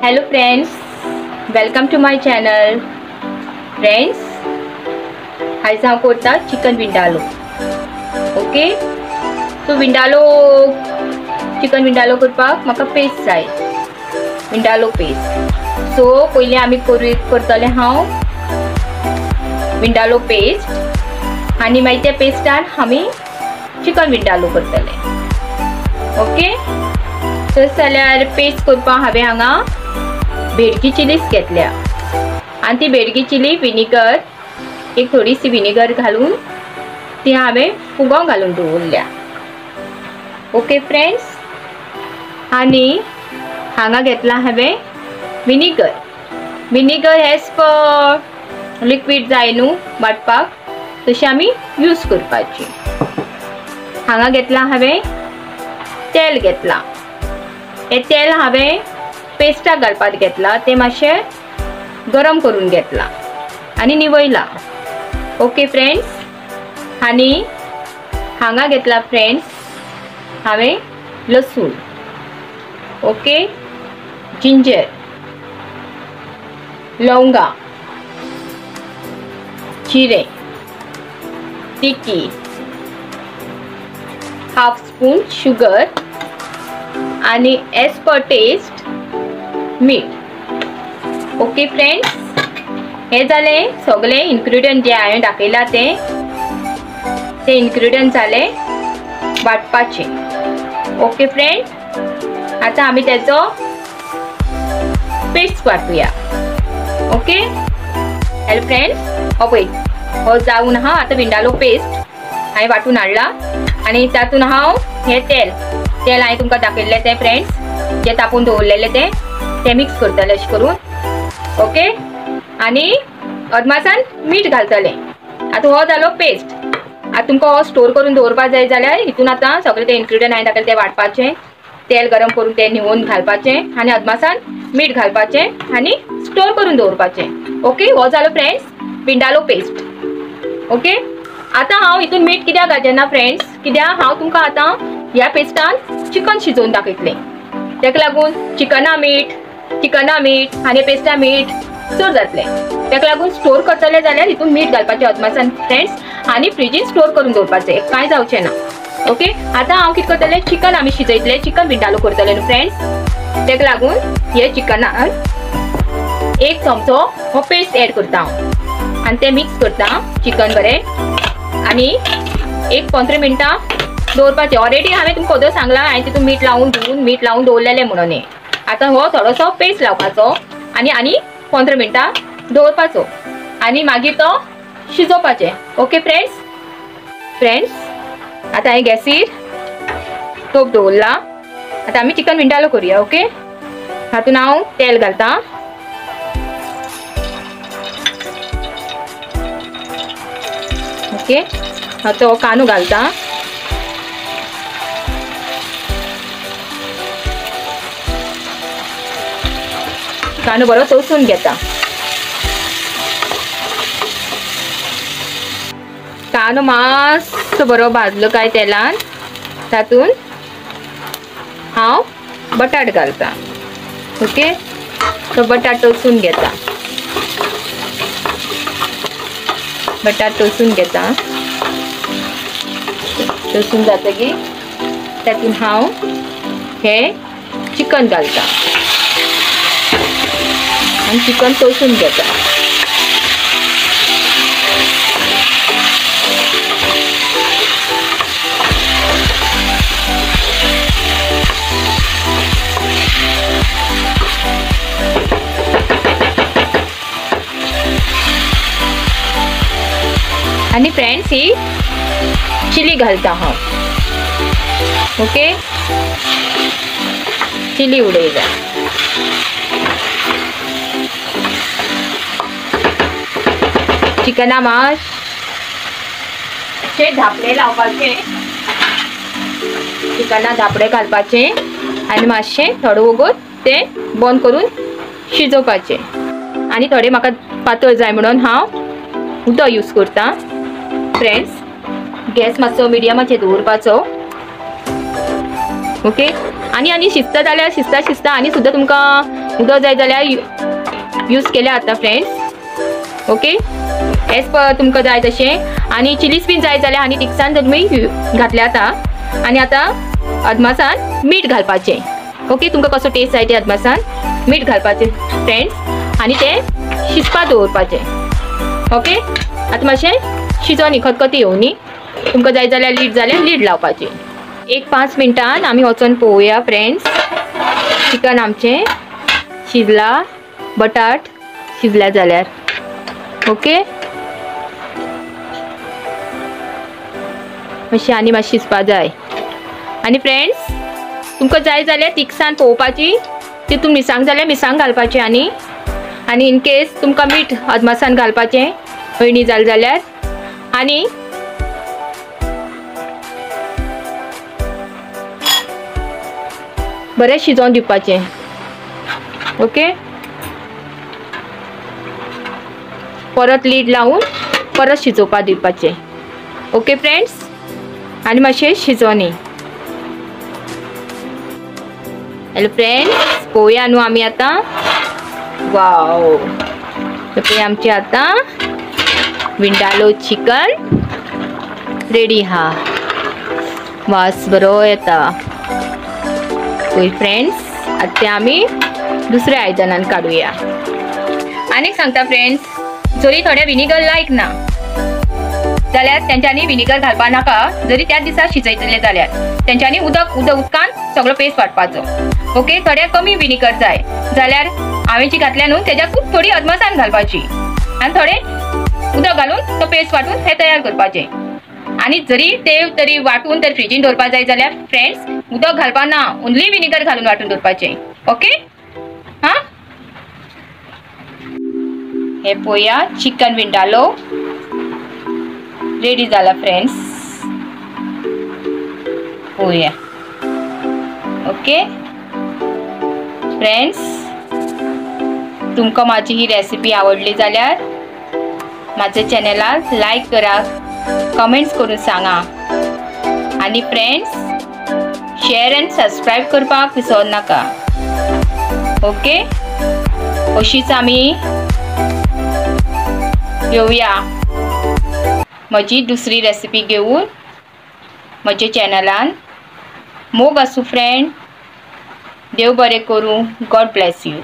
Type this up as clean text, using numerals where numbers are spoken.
Hello friends, welcome to my channel. Friends, आयज हांव करता chicken vindaloo. Okay, so chicken vindaloo करपाक म्हाका पेस्ट जाय, विंडालो पेस्ट. सो पयलीं आमी करतले हांव विंडालो पेस्ट आनी मागीर त्या पेस्टान आमी चिकन विंडालो करतले. ओके, तशें जाल्यार पेस्ट करपाक हांवें हांगा बेडगी चिलीज घेतल्या आनी ती बेडगी चिली विनेगर, एक थोडीशी विनेगर घालून ती हांवें फुगोवंक घालून दवरल्या. ओके फ्रेंड्स, आनी हांगा घेतला हांवें विनेगर एज पर लिक्वीड जाय न्हू वाटपाक, तशी आमी यूज करपाची. हांगा घेतला हांवें तेल घेतला. हे तेल हांवें पेस्टाक घालपाक घेतला, ते मातशें गरम करून घेतला आनी निवयला. ओके फ्रेंड्स, आनी हांगा घेतला फ्रेंड्स हांवें लसूण, ओके, जिंजर, लवंगा, जिरे, तिकी, हाफ स्पून शुगर आनी एज पर टेस्ट मीठ. ओके फ्रेंड्स, हे जाले सगळे इन्ग्रेडियंट जे हांवें दाखयला ते इन्ग्रेडियंट जाले वाटपाचे. ओके फ्रेंड्स, आता आमी तेचो पेस्ट वाटूया. ओके, हेलो फ्रेंड्स, हो पळय हो जावन हा आता विंडालो पेस्ट हांवें वाटून हाडला आनी तातून हांव हे तेल हांवें तुमकां दाखयल्लें तें फ्रेंड्स जे तापोवन दवरलेले ते मिक्स करतले अशें करून. ओके, आनी अदमासान मीठ घालतले. आतां हो जालो पेस्ट. आतां तुमकां हो स्टोर करून दवरपाक जाय जाल्यार हितून आतां सगळे ते इन्ग्रेडियंट हांवें दाखयले ते वाटपाचे, तेल गरम करून ते न्हिवून घालपाचे आनी अदमासान मीठ घालपाचे आनी स्टोर करून दवरपाचे. ओके, हो जालो फ्रेंड्स विंडालो पेस्ट. ओके, आतां हांव हितून मीठ कित्याक घालचें फ्रेंड्स, कित्याक हांव तुमकां आतां ह्या पेस्टान चिकन शिजोवन दाखयतलें. तेका लागून चिकना मीठ आनी पेस्टा मीठ चड जातलें. तेका लागून स्टोर करतले जाल्यार हितून मीठ घालपाचें अदमासान फ्रेंड्स आनी फ्रिजीन स्टोर करून दवरपाचें, कांय जावचें ना. ओके, आतां हांव कितें करतलें, चिकन आमी शिजयतलें, चिकन विंडालो करतलें न्हू फ्रेंड्स. तेका लागून हे चिकनान एक चमचो हो पेस्ट एड करता हांव आनी ते मिक्स करता चिकन बरें आनी एक 15 मिनटां दवरपाचें. ऑलरेडी हांवें तुमकां खबर सांगला, हांवें तितून मीठ लावून दवरलेलें म्हणून. आतां हो थोडोसो पेस्ट लावपाचो आनी 15 मिनटां दवरपाचो आनी मागीर तो शिजोवपाचें. ओके फ्रेंड्स, आतां हांवें गॅसीर तोप दवरला. आतां आमी चिकन विंडालो करुया. ओके, हातून हांव तेल घालता. ओके, तो कांदो घालता. कांदो बरो तळसून घेता. कांदो मातसो बरो भाजलो काय तेलान तातून हांव बटाट घालता. ओके, तो बटाट तळसून घेता. तळसून जातकीर तातून हांव हे चिकन घालता आनी चिकन तळसून घेता. आनी फ्रेंड्स ही चिली घालता हांव. ओके, चिली उडयता. चिकना मातशे धापडे लावपाचे, चिकना धापडे घालपाचे आनी मातशे थोडे वगत ते बंद करून शिजोवपाचे. आनी थोडे म्हाका पातळ जाय म्हणून हांव उदक यूज करता. फ्रेंड्स, गॅस मातसो मिडियमाचेर दवरपाचो. ओके, आनी शिजता जाल्यार शिजता आनी सुद्दां तुमकां उदक जाय जाल्यार यूज केल्या आता फ्रेंड्स. ओके, एज पर तुमकां जाय तशें. आनी चिलीज बीन जाय जाल्यार आनी तिखसान तुमी घातले आता. आनी आतां अदमासान मीठ घालपाचें. ओके, तुमकां कसो टेस्ट जाय ते अदमासान मीठ घालपाचें फ्रेंड्स. आनी तें शिजपाक दवरपाचें. ओके, आतां मातशें शिजोनी खतखती येवनी. तुमकां जाय जाल्यार लीड लावपाची. 1-5 मिनटान आमी वचोन पळोवया फ्रेंड्स. चिकन आमचें शिजला, बटाट शिजल्या जाल्यार. ओके, मातशें आनी मातशें शिजपा जाय. आनी फ्रेंड्स तुमकां जाय जाल्यार तिखसान पळोवपाची. तितून मिरसांग जाल्यार मिरसांग घालपाचें. आनी इन केस तुमकां मीठ अदमासान घालपाचें अळणी जाली जाल्यार. आनी बरें शिजोवन दिवपाचें. ओके, परत लीड लावून परत शिजोवपाक दिवपाचें. ओके फ्रेंड्स, आनी मातशें शिजोनी. हॅलो फ्रेंड्स, पळोवया न्हू आमी आतां. वाव, पळय आमचें आतां विंडालो चिकन रेडी हा. वास बरो येता. पळय फ्रेंड्स, आतां तें आमी दुसऱ्या आयदनान काडुया. आनीक सांगता फ्रेंड्स, जरी थोडे विनेगर लायक ना जाल्यार तेंच्यांनी विनेगर घालपा नाका. जरी त्याच दिसा शिजयतले जाल्यार तेंच्यांनी उदकान सगळो पेस्ट वाटपाचो. ओके, थोडे कमी विनेगर जाय जाल्यार हांवें जी घातल्या न्हू तेज्याकूच थोडी अदमासान घालपाची आनी थोडे उदक घालून तो पेस्ट वाटून हें तयार करपाचें. आनी जरी ते तरी वाटून तर फ्रिजीन दवरपा जाय जाल्यार फ्रेंड्स उदक घालपा ना, ओन्ली विनेगर घालून वाटून दवरपाचें. ओके, हां. हे पळोवया, चिकन विंडालो रेडी जाला फ्रेंड्स. पळोवया. ओके फ्रेंड्स, तुमकां माझी ही रेसिपी आवडली जाल्यार माझ्या चॅनलाक लायक करा, कमेंट्स करून सांगा. आनी फ्रेंड्स शेअर एंड सबस्क्राइब करपाक विसरू नाका. ओके, अशीच आमी येवया म्हजी दुसरी रेसिपी घेऊन म्हज्या चॅनलान. मोग आसूं फ्रेंड. देव बरें करूं. God bless you.